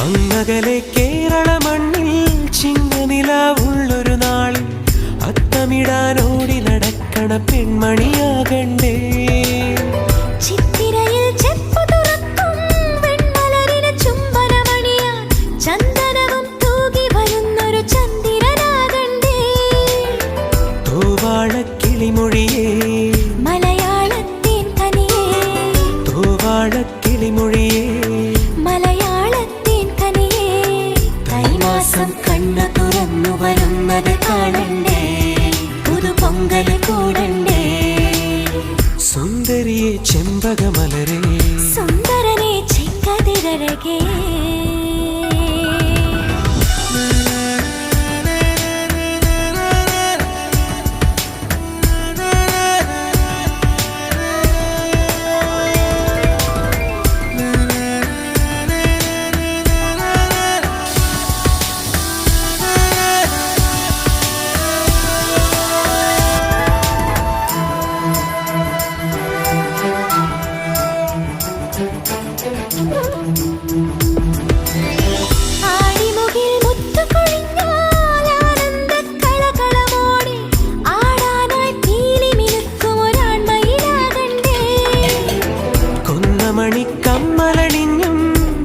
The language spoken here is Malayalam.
അങ്ങകലെ കേരള മണ്ണിൽ ചിങ്ങനിലാവുള്ളൊരു നാളിൽ അത്തമിടാനോടി നടക്കണ പെൺമണിയാകണ്ടേ. ചിത്തിരയിൽ ചെപ്പു തുറക്കും വെൺമലരിന് ചുംബനമണിയാൻ ചന്ദനവും തൂകി വരുന്നൊരു ചന്ദ്രനാകണ്ടേ. തൂവാളക്കിളിമൊഴിയേ മലയാളത്തിൻ കനിയേ, തൂവാളക്കിളിമൊഴിയേ മലയാളത്തിൻ കനിയേ. കൈമാസം കണ്ണു തുറന്നു വരുന്നത് കാണണ്ടേ, പുതുപൊങ്കൽ കൂടണ്ടേ. സുന്ദരിയെ ചെമ്പകമലരേ, സുന്ദരനെ ചെങ്കതിരഴകേ.